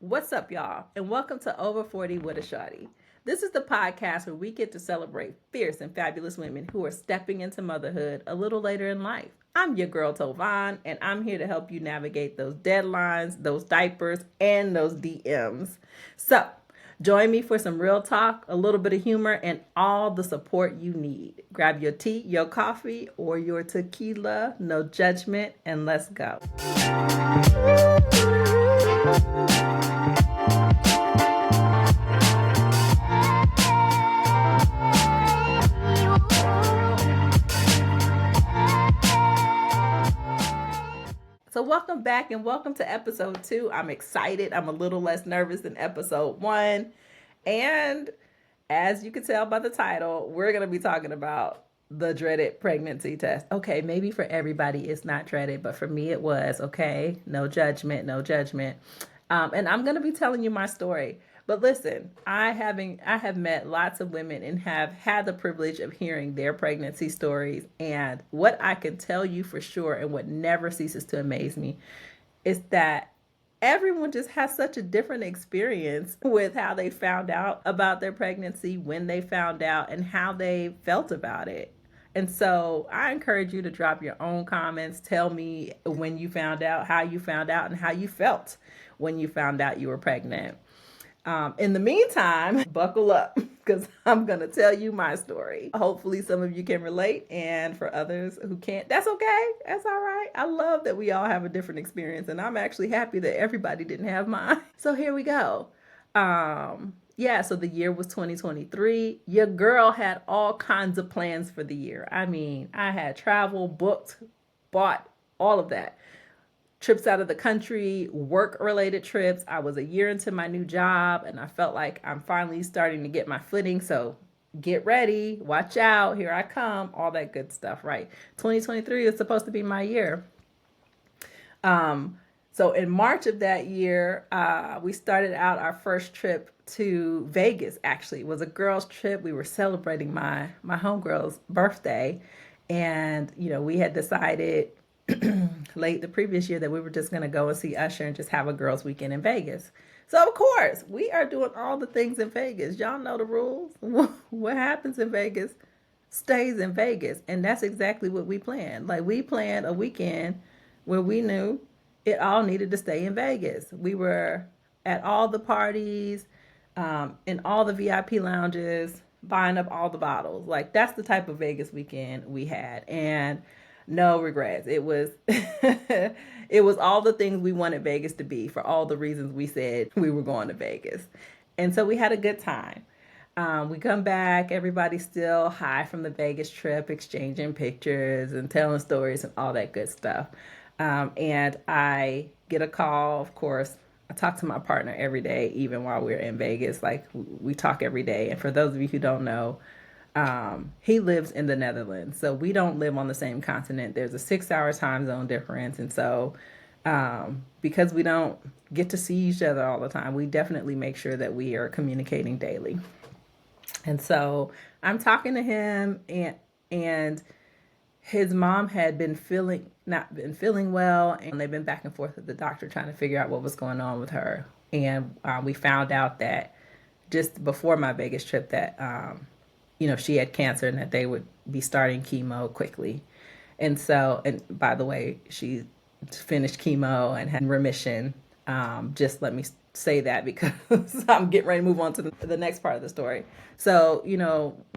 What's up, y'all? And welcome to Over 40 with a Shawty. This is the podcast where we get to celebrate fierce and fabulous women who are stepping into motherhood a little later in life. I'm your girl, Tovan, and I'm here to help you navigate those deadlines, those diapers, and those DMs. So, join me for some real talk, a little bit of humor, and all the support you need. Grab your tea, your coffee, or your tequila, no judgment, and let's go. So, welcome back and welcome to episode 2. I'm excited. I'm a little less nervous than episode 1. And as you can tell by the title, we're going to be talking about the dreaded pregnancy test. Okay, maybe for everybody it's not dreaded, but for me it was. Okay, no judgment, no judgment. And I'm going to be telling you my story. But listen, I have met lots of women and have had the privilege of hearing their pregnancy stories. And what I can tell you for sure, and what never ceases to amaze me, is that everyone just has such a different experience with how they found out about their pregnancy, when they found out, and how they felt about it. And so I encourage you to drop your own comments. Tell me when you found out, how you found out, and how you felt when you found out you were pregnant. In the meantime, buckle up because I'm going to tell you my story. Hopefully, some of you can relate, and for others who can't, that's okay. That's all right. I love that we all have a different experience, and I'm actually happy that everybody didn't have mine. So, here we go. So the year was 2023. Your girl had all kinds of plans for the year. I mean, I had travel, booked, bought, all of that, trips out of the country, work related trips. I was a year into my new job and I felt like I'm finally starting to get my footing. So get ready, watch out, here I come, all that good stuff, right? 2023 is supposed to be my year. So in March of that year, we started out our first trip to Vegas. Actually, it was a girls' trip. We were celebrating my homegirl's birthday, and we had decided late the previous year that we were just going to go and see Usher and just have a girls' weekend in Vegas. So of course, we are doing all the things in Vegas. Y'all know the rules. What happens in Vegas stays in Vegas, and that's exactly what we planned. Like, we planned a weekend where we knew it all needed to stay in Vegas. We were at all the parties, in all the VIP lounges, buying up all the bottles. Like, that's the type of Vegas weekend we had, and no regrets. It was it was all the things we wanted Vegas to be, for all the reasons we said we were going to Vegas. And so we had a good time. We come back, everybody's still high from the Vegas trip, exchanging pictures and telling stories and all that good stuff. And I get a call, of course. I talk to my partner every day, even while we're in Vegas. Like, we talk every day. And for those of you who don't know, he lives in the Netherlands. So we don't live on the same continent. There's a 6-hour time zone difference. And so because we don't get to see each other all the time, we definitely make sure that we are communicating daily. And so I'm talking to him, and his mom had not been feeling well, and they've been back and forth with the doctor trying to figure out what was going on with her. And we found out that just before my Vegas trip that she had cancer and that they would be starting chemo quickly. And so, and by the way, she finished chemo and had remission. Just let me say that because I'm getting ready to move on to the next part of the story. So,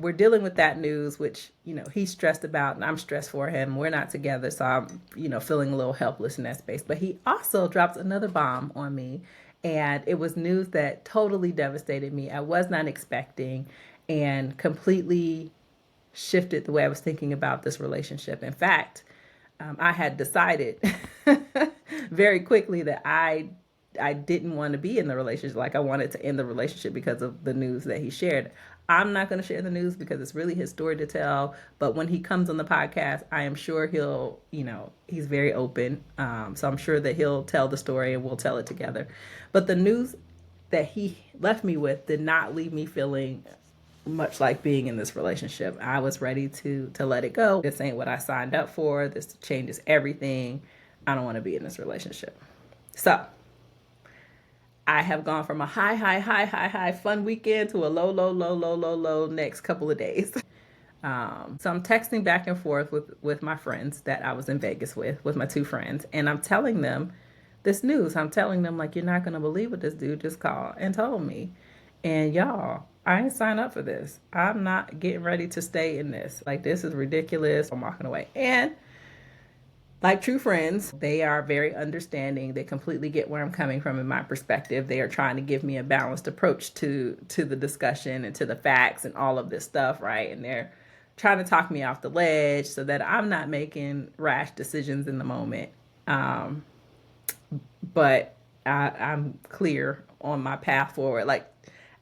we're dealing with that news, which, he's stressed about and I'm stressed for him. We're not together. So I'm, feeling a little helpless in that space. But he also drops another bomb on me. And it was news that totally devastated me. I was not expecting, and completely shifted the way I was thinking about this relationship. In fact, I had decided very quickly that I didn't want to be in the relationship. Like, I wanted to end the relationship because of the news that he shared. I'm not going to share the news because it's really his story to tell. But when he comes on the podcast, I am sure he'll, he's very open. So I'm sure that he'll tell the story and we'll tell it together. But the news that he left me with did not leave me feeling much like being in this relationship. I was ready to let it go. This ain't what I signed up for. This changes everything. I don't want to be in this relationship. So I have gone from a high fun weekend to a low next couple of days. So I'm texting back and forth with my friends that I was in Vegas with my two friends, and I'm telling them this news. I'm telling them like, you're not gonna believe what this dude just called and told me, and y'all, I ain't signed up for this. I'm not getting ready to stay in this. Like, this is ridiculous. I'm walking away. And like true friends, they are very understanding. They completely get where I'm coming from in my perspective. They are trying to give me a balanced approach to the discussion and to the facts and all of this stuff, right? And they're trying to talk me off the ledge so that I'm not making rash decisions in the moment. Um, but I'm clear on my path forward. Like,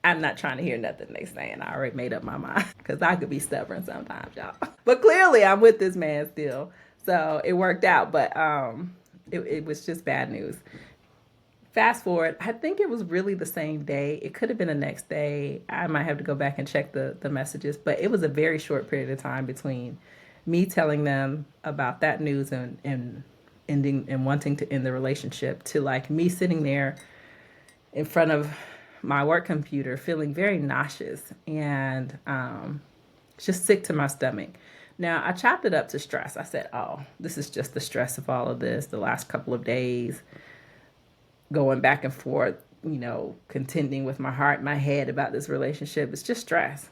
I'm not trying to hear nothing they saying. I already made up my mind because I could be stubborn sometimes, y'all. But clearly, I'm with this man still, so it worked out. But it was just bad news. Fast forward, I think it was really the same day. It could have been the next day. I might have to go back and check the messages, but it was a very short period of time between me telling them about that news and ending and wanting to end the relationship to like me sitting there in front of my work computer feeling very nauseous and just sick to my stomach. Now, I chopped it up to stress. I said, oh, this is just the stress of all of this, the last couple of days, going back and forth, contending with my heart, my head about this relationship. It's just stress.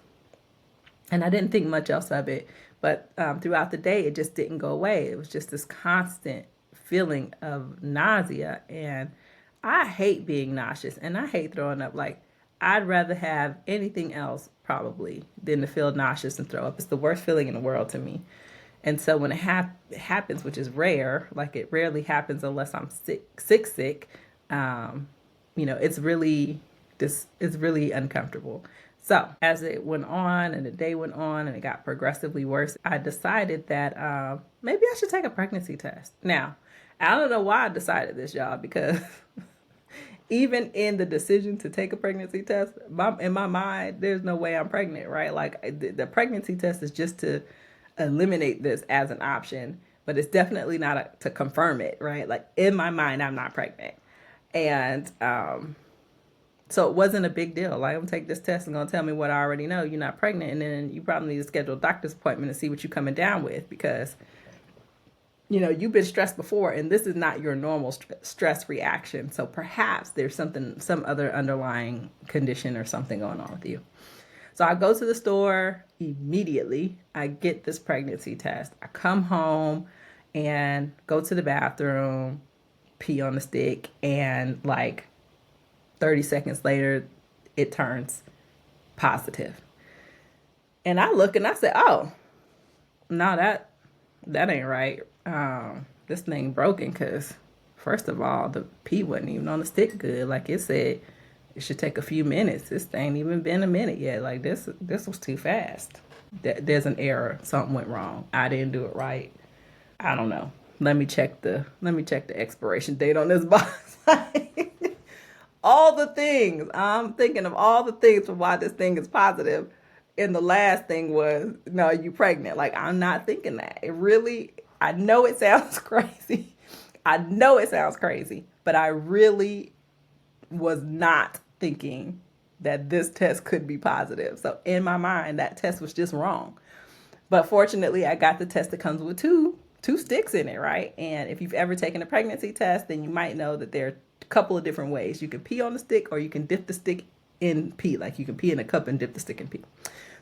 And I didn't think much else of it. But throughout the day, it just didn't go away. It was just this constant feeling of nausea. And I hate being nauseous and I hate throwing up. Like, I'd rather have anything else probably than to feel nauseous and throw up. It's the worst feeling in the world to me. And so when happens, which is rare, like it rarely happens unless I'm sick, um, it's really it's really uncomfortable. So as it went on and the day went on and it got progressively worse, I decided that maybe I should take a pregnancy test. Now, I don't know why I decided this, y'all, because even in the decision to take a pregnancy test, in my mind, there's no way I'm pregnant, right? Like the pregnancy test is just to eliminate this as an option, but it's definitely not to confirm it, right? Like in my mind, I'm not pregnant. And so it wasn't a big deal. Like, I'm gonna take this test and gonna tell me what I already know. You're not pregnant, and then you probably need to schedule a doctor's appointment and see what you're coming down with because you've been stressed before, and this is not your normal stress reaction. So perhaps there's some other underlying condition or something going on with you. So I go to the store immediately. I get this pregnancy test. I come home and go to the bathroom, pee on the stick, and like 30 seconds later, it turns positive. And I look and I said, oh, no, that ain't right. This thing broken because, first of all, the pee wasn't even on the stick good. Like it said, it should take a few minutes. This ain't even been a minute yet. Like this was too fast. There's an error. Something went wrong. I didn't do it right. I don't know. Let me check the expiration date on this box. All the things. I'm thinking of all the things for why this thing is positive. And the last thing was, no, you pregnant. Like, I'm not thinking that. It really, I know it sounds crazy. I know it sounds crazy, but I really was not thinking that this test could be positive. So in my mind, that test was just wrong. But fortunately, I got the test that comes with two sticks in it, right? And if you've ever taken a pregnancy test, then you might know that there are a couple of different ways. You can pee on the stick or you can dip the stick in pee. Like you can pee in a cup and dip the stick in pee.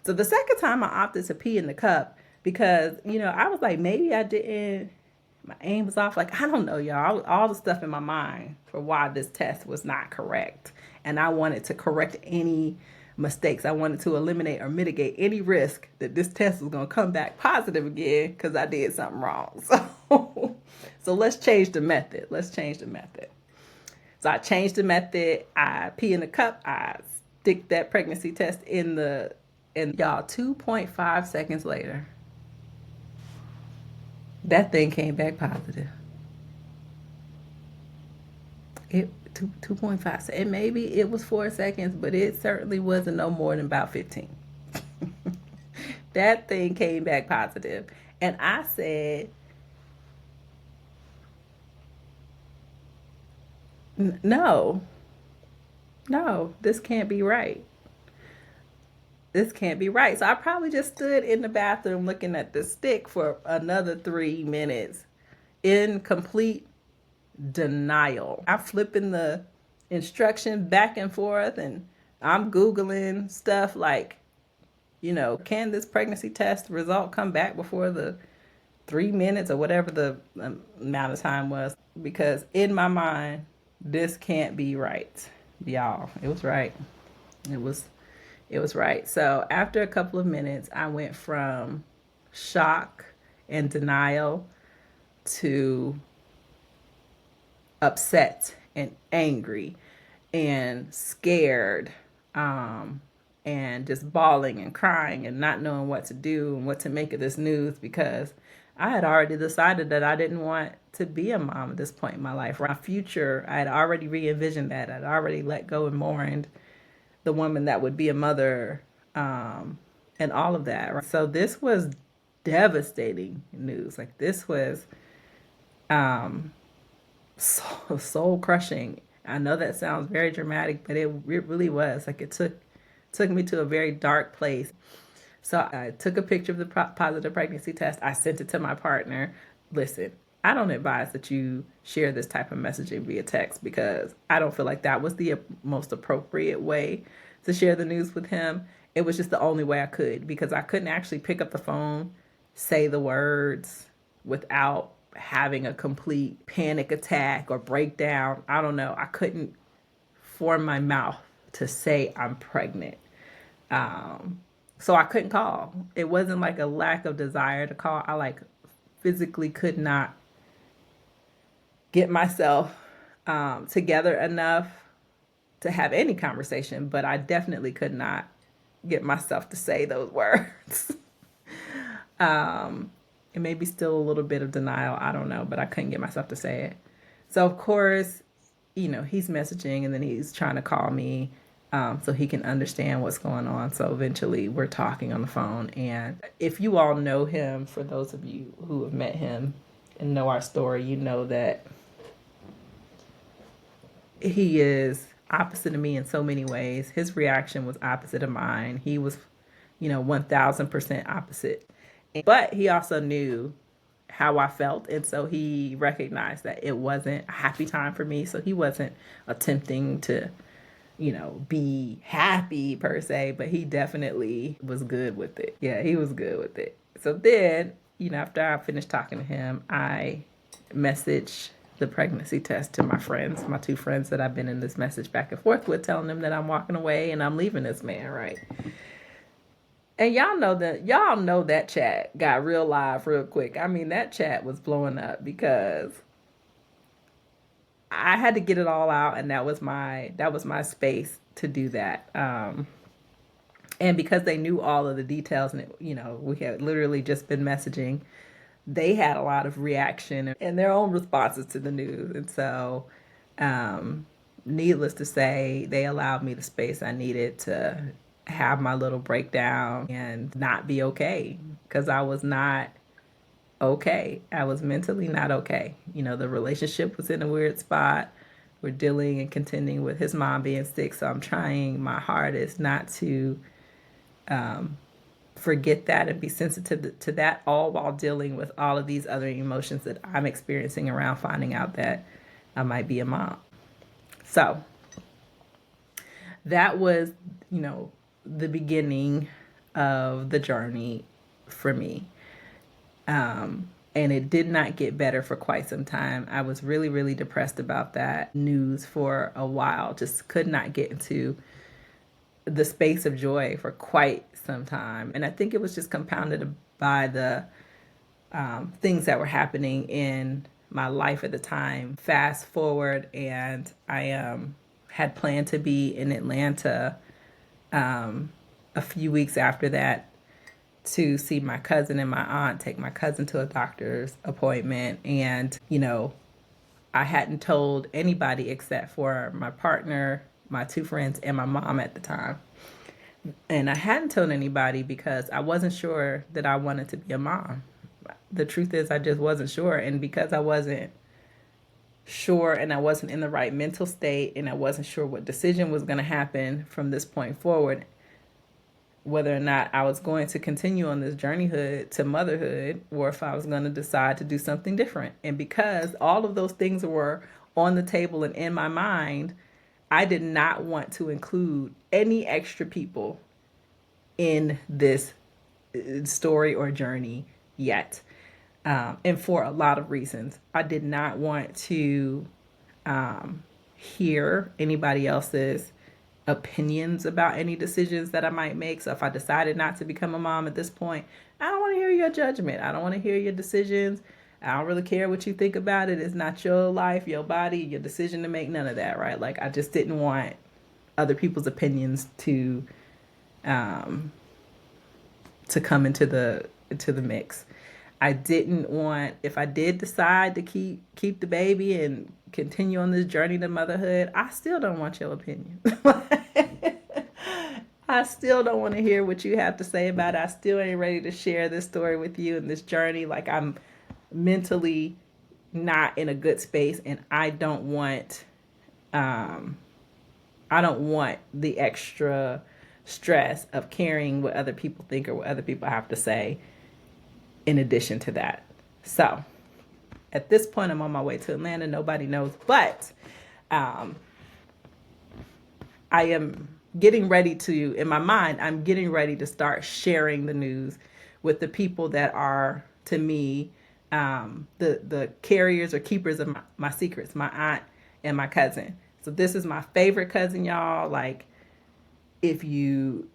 So the second time I opted to pee in the cup because, I was like, maybe I didn't, my aim was off. Like, I don't know, y'all. All the stuff in my mind for why this test was not correct. And I wanted to correct any mistakes. I wanted to eliminate or mitigate any risk that this test was going to come back positive again because I did something wrong. So let's change the method. So I changed the method. I pee in the cup. I stick that pregnancy test and y'all, 2.5 seconds later, that thing came back positive. It 2.5. And maybe it was 4 seconds, but it certainly wasn't no more than about 15. That thing came back positive. And I said, no, no, this can't be right. This can't be right. So I probably just stood in the bathroom looking at the stick for another 3 minutes in complete denial. I'm flipping the instruction back and forth and I'm Googling stuff like, can this pregnancy test result come back before the 3 minutes or whatever the amount of time was? Because in my mind, this can't be right. Y'all, it was right. It was it was right. So after a couple of minutes, I went from shock and denial to upset and angry and scared, um, and just bawling and crying and not knowing what to do and what to make of this news because I had already decided that I didn't want to be a mom at this point in my life. My future, I had already re envisioned that. I'd already let go and mourned the woman that would be a mother, and all of that. Right? So this was devastating news. Like this was um, soul crushing. I know that sounds very dramatic, but it really was. Like it took me to a very dark place. So I took a picture of the positive pregnancy test. I sent it to my partner. Listen, I don't advise that you share this type of messaging via text because I don't feel like that was the most appropriate way to share the news with him. It was just the only way I could because I couldn't actually pick up the phone, say the words without having a complete panic attack or breakdown. I don't know. I couldn't form my mouth to say I'm pregnant. Um, so I couldn't call. It wasn't like a lack of desire to call. I like physically could not get myself together enough to have any conversation, but I definitely could not get myself to say those words. It may be still a little bit of denial. I don't know, but I couldn't get myself to say it. So, of course, he's messaging and then he's trying to call me so he can understand what's going on. So eventually we're talking on the phone. And if you all know him, for those of you who have met him and know our story, you know that he is opposite of me in so many ways. His reaction was opposite of mine. He was, 1000% opposite. But he also knew how I felt. And so he recognized that it wasn't a happy time for me. So he wasn't attempting to, be happy per se, but he definitely was good with it. Yeah, he was good with it. So then, after I finished talking to him, I messaged the pregnancy test to my friends, my two friends that I've been in this message back and forth with, telling them that I'm walking away and I'm leaving this man, right? And y'all know that chat got real live real quick. I mean, that chat was blowing up because I had to get it all out, and that was my space to do that. And because they knew all of the details, and we had literally just been messaging, they had a lot of reaction and their own responses to the news, and so, needless to say, they allowed me the space I needed to have my little breakdown and not be okay because I was not okay. I was mentally not okay. The relationship was in a weird spot. We're dealing and contending with his mom being sick, so I'm trying my hardest not to forget that and be sensitive to that, all while dealing with all of these other emotions that I'm experiencing around finding out that I might be a mom. So that was, the beginning of the journey for me. And it did not get better for quite some time. I was really, really depressed about that news for a while. Just could not get into the space of joy for quite some time. And I think it was just compounded by the things that were happening in my life at the time. Fast forward, and I had planned to be in Atlanta a few weeks after that to see my cousin and my aunt, take my cousin to a doctor's appointment. And, I hadn't told anybody except for my partner, my two friends, and my mom at the time. And I hadn't told anybody because I wasn't sure that I wanted to be a mom. The truth is, I just wasn't sure. And because I wasn't sure and I wasn't in the right mental state and I wasn't sure what decision was going to happen from this point forward, whether or not I was going to continue on this journeyhood to motherhood or if I was going to decide to do something different. And because all of those things were on the table and in my mind, I did not want to include any extra people in this story or journey yet. And for a lot of reasons, I did not want to hear anybody else's opinions about any decisions that I might make. So if I decided not to become a mom at this point, I don't want to hear your judgment. I don't want to hear your decisions. I don't really care what you think about it. It's not your life, your body, your decision to make, none of that, right? Like I just didn't want other people's opinions to come into the mix. I didn't want, if I did decide to keep the baby and continue on this journey to motherhood, I still don't want your opinion. I still don't want to hear what you have to say about it. I still ain't ready to share this story with you and this journey. Like I'm mentally not in a good space, and I don't want the extra stress of caring what other people think or what other people have to say in addition to that. So at this point, I'm on my way to Atlanta. Nobody knows, but I am getting ready to, in my mind, I'm getting ready to start sharing the news with the people that are, to me, the carriers or keepers of my secrets, my aunt and my cousin. So this is my favorite cousin, y'all. Like, if you've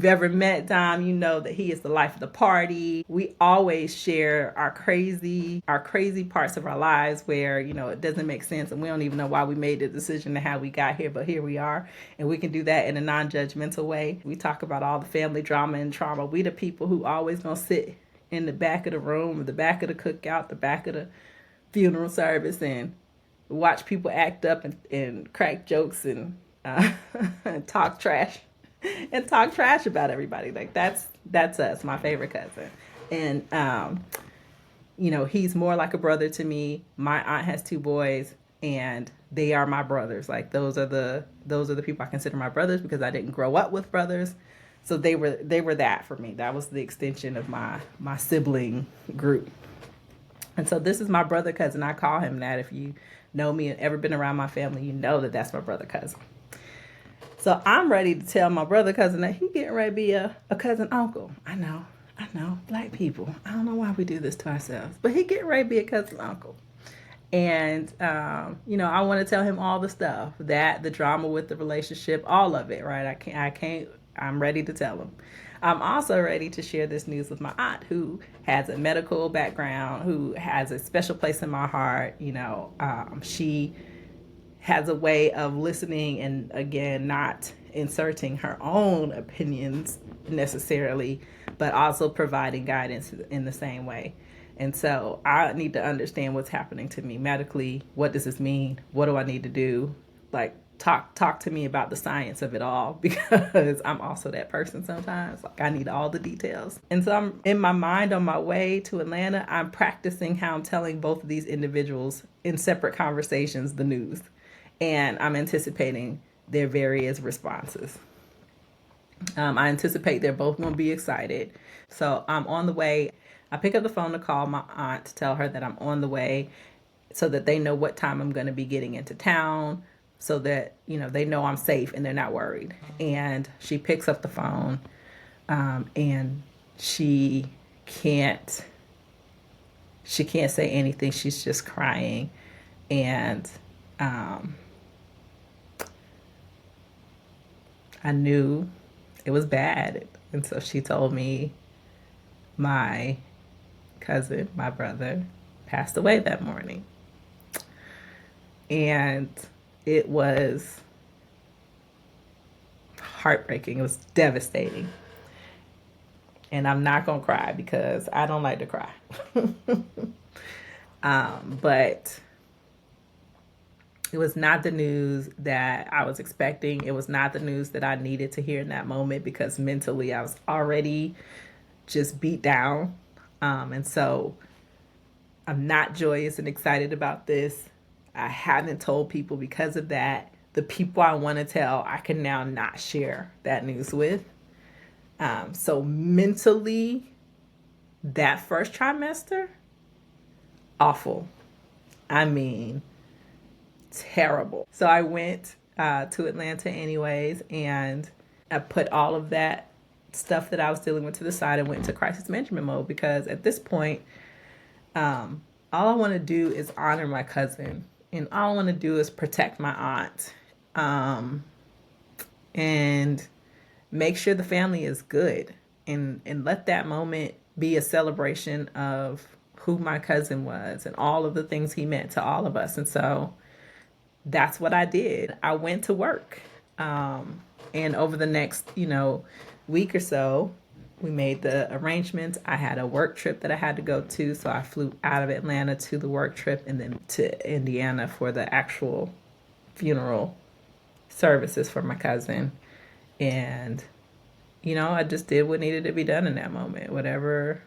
ever met Dom, you know that he is the life of the party. We always share our crazy parts of our lives where, it doesn't make sense and we don't even know why we made the decision to how we got here, but here we are. And we can do that in a non-judgmental way. We talk about all the family drama and trauma. We the people who always gonna sit in the back of the room, the back of the cookout, the back of the funeral service and watch people act up and crack jokes and talk trash about everybody. Like that's us, my favorite cousin. And he's more like a brother to me. My aunt has two boys and they are my brothers. Like those are the people I consider my brothers because I didn't grow up with brothers. So they were that for me. That was the extension of my sibling group. And so this is my brother cousin. I call him that. If you know me and ever been around my family, you know that that's my brother cousin. So I'm ready to tell my brother cousin that he getting ready to be a cousin uncle. I know, black people. I don't know why we do this to ourselves, but he getting ready to be a cousin uncle. And, I want to tell him all the stuff, the drama with the relationship, all of it, right? I'm ready to tell him. I'm also ready to share this news with my aunt who has a medical background, who has a special place in my heart. She has a way of listening and, again, not inserting her own opinions necessarily, but also providing guidance in the same way. And so I need to understand what's happening to me medically. What does this mean? What do I need to do? Like, talk to me about the science of it all, because I'm also that person sometimes. Like, I need all the details. And so I'm in my mind on my way to Atlanta. I'm practicing how I'm telling both of these individuals in separate conversations the news. And I'm anticipating their various responses. I anticipate they're both going to be excited. So I'm on the way. I pick up the phone to call my aunt to tell her that I'm on the way so that they know what time I'm going to be getting into town, so that, they know I'm safe and they're not worried. And she picks up the phone and she can't say anything. She's just crying. And I knew it was bad. And so she told me my cousin, my brother, passed away that morning. And it was heartbreaking. It was devastating. And I'm not going to cry because I don't like to cry. But it was not the news that I was expecting. It was not the news that I needed to hear in that moment, because mentally I was already just beat down. And so I'm not joyous and excited about this. I haven't told people because of that. The people I want to tell, I can now not share that news with. So mentally, that first trimester, awful. I mean, terrible. So I went to Atlanta anyways, and I put all of that stuff that I was dealing with to the side and went into crisis management mode because at this point, all I want to do is honor my cousin, and all I want to do is protect my aunt, and make sure the family is good, and let that moment be a celebration of who my cousin was and all of the things he meant to all of us. And so that's what I did. I went to work. And over the next, week or so, we made the arrangements. I had a work trip that I had to go to. So I flew out of Atlanta to the work trip and then to Indiana for the actual funeral services for my cousin. And, I just did what needed to be done in that moment, whatever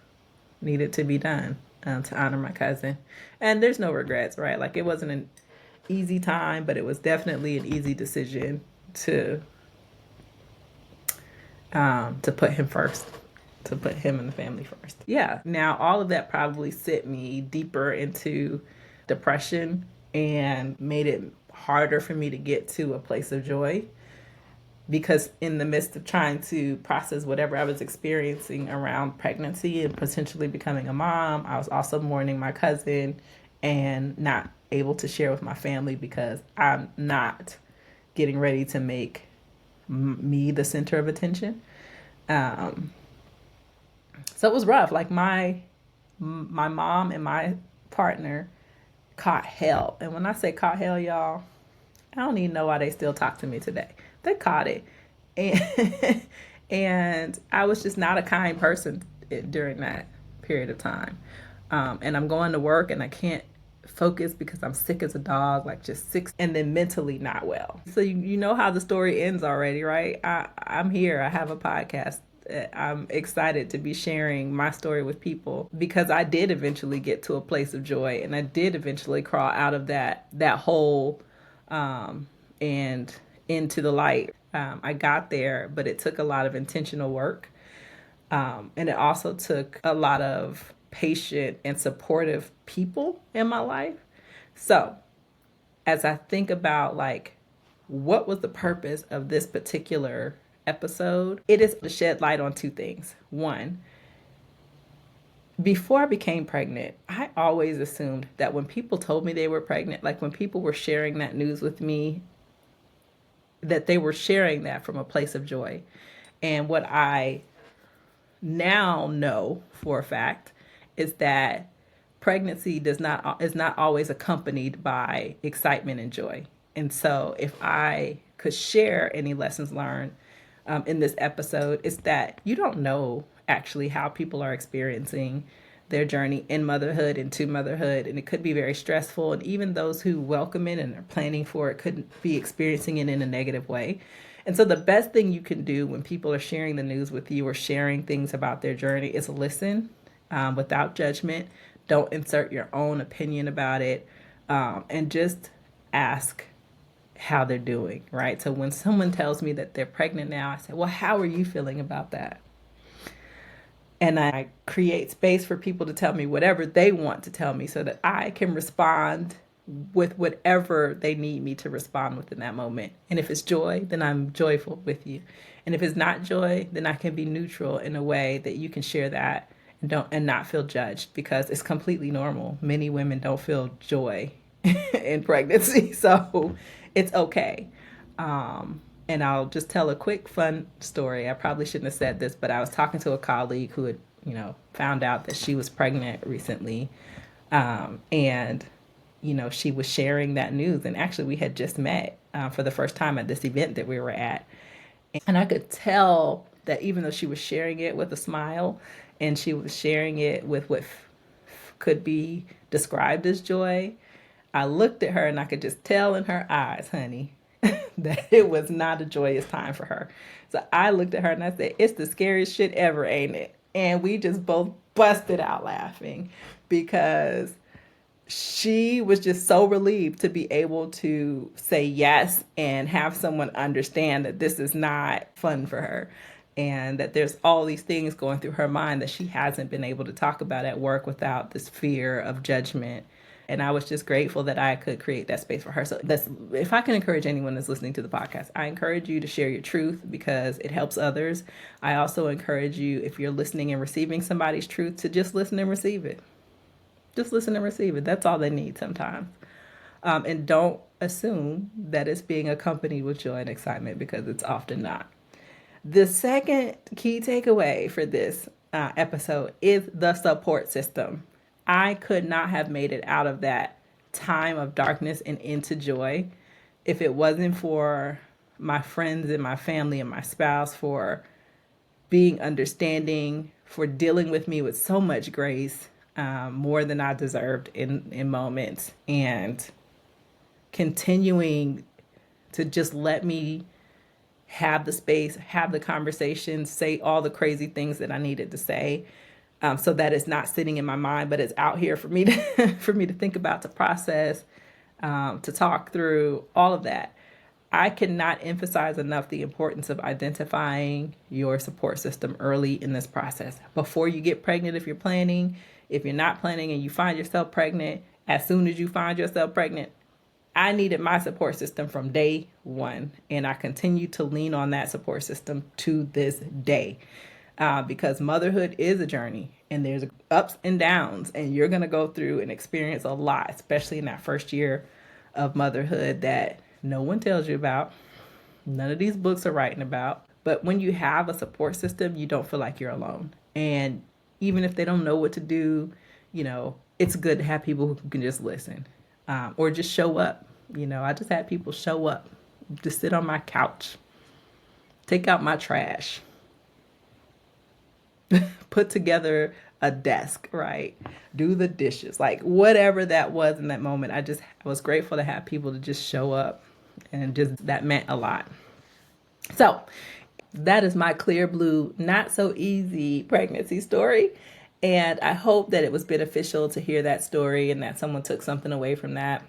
needed to be done to honor my cousin. And there's no regrets, right? Like, it wasn't an easy time, but it was definitely an easy decision to put him first, to put him and the family first. Yeah. Now, all of that probably sent me deeper into depression and made it harder for me to get to a place of joy because in the midst of trying to process whatever I was experiencing around pregnancy and potentially becoming a mom, I was also mourning my cousin and not able to share with my family because I'm not getting ready to make me the center of attention. Um, so it was rough. Like my mom and my partner caught hell, and when I say caught hell, y'all, I don't even know why they still talk to me today. They caught it, and and I was just not a kind person during that period of time. And I'm going to work, and I can't focus because I'm sick as a dog, like just sick, and then mentally not well. So you know how the story ends already, right? I'm here. I have a podcast. I'm excited to be sharing my story with people because I did eventually get to a place of joy, and I did eventually crawl out of that hole, and into the light. I got there, but it took a lot of intentional work, and it also took a lot of patient and supportive people in my life. So, as I think about like what was the purpose of this particular episode, it is to shed light on two things. One, before I became pregnant, I always assumed that when people told me they were pregnant, like when people were sharing that news with me, that they were sharing that from a place of joy. And what I now know for a fact is that pregnancy does not is not always accompanied by excitement and joy. And so if I could share any lessons learned in this episode, it's that you don't know actually how people are experiencing their journey in motherhood and to motherhood, and it could be very stressful, and even those who welcome it and are planning for it could be experiencing it in a negative way. And so the best thing you can do when people are sharing the news with you or sharing things about their journey is listen, without judgment. Don't insert your own opinion about it, and just ask how they're doing, right? So when someone tells me that they're pregnant now, I say, well, how are you feeling about that? And I create space for people to tell me whatever they want to tell me so that I can respond with whatever they need me to respond with in that moment. And if it's joy, then I'm joyful with you. And if it's not joy, then I can be neutral in a way that you can share that and not feel judged because it's completely normal. Many women don't feel joy in pregnancy, so it's okay. And I'll just tell a quick fun story. I probably shouldn't have said this, but I was talking to a colleague who had, found out that she was pregnant recently. And, she was sharing that news. And actually, we had just met for the first time at this event that we were at. And I could tell that even though she was sharing it with a smile and she was sharing it with what could be described as joy, I looked at her and I could just tell in her eyes, honey, that it was not a joyous time for her. So I looked at her and I said, it's the scariest shit ever, ain't it? And we just both busted out laughing because she was just so relieved to be able to say yes and have someone understand that this is not fun for her and that there's all these things going through her mind that she hasn't been able to talk about at work without this fear of judgment. And I was just grateful that I could create that space for her. So that's, if I can encourage anyone that's listening to the podcast, I encourage you to share your truth because it helps others. I also encourage you, if you're listening and receiving somebody's truth, to just listen and receive it. Just listen and receive it. That's all they need sometimes. And don't assume that it's being accompanied with joy and excitement because it's often not. The second key takeaway for this episode is the support system. I could not have made it out of that time of darkness and into joy if it wasn't for my friends and my family and my spouse for being understanding, for dealing with me with so much grace, more than I deserved in moments, and continuing to just let me have the space, have the conversation, say all the crazy things that I needed to say, so that it's not sitting in my mind, but it's out here for me to for me to think about, to process, to talk through all of that. I cannot emphasize enough the importance of identifying your support system early in this process. Before you get pregnant, if you're planning, if you're not planning and you find yourself pregnant, as soon as you find yourself pregnant, I needed my support system from day one. And I continue to lean on that support system to this day. Because motherhood is a journey and there's ups and downs, and you're going to go through and experience a lot, especially in that first year of motherhood that no one tells you about. None of these books are writing about. But when you have a support system, you don't feel like you're alone. And even if they don't know what to do, it's good to have people who can just listen, or just show up. I just had people show up, just sit on my couch, take out my trash, put together a desk, right? Do the dishes, like whatever that was in that moment. I was grateful to have people to just show up, and just that meant a lot. So that is my clear blue, not so easy pregnancy story. And I hope that it was beneficial to hear that story and that someone took something away from that.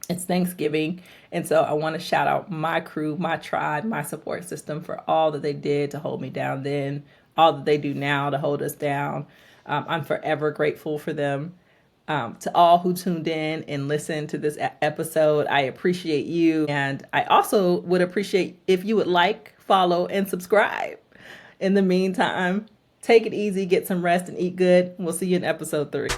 It's Thanksgiving. And so I want to shout out my crew, my tribe, my support system for all that they did to hold me down then, all that they do now to hold us down. I'm forever grateful for them. To all who tuned in and listened to this episode, I appreciate you. And I also would appreciate if you would like, follow, and subscribe. In the meantime, take it easy, get some rest, and eat good. We'll see you in episode 3.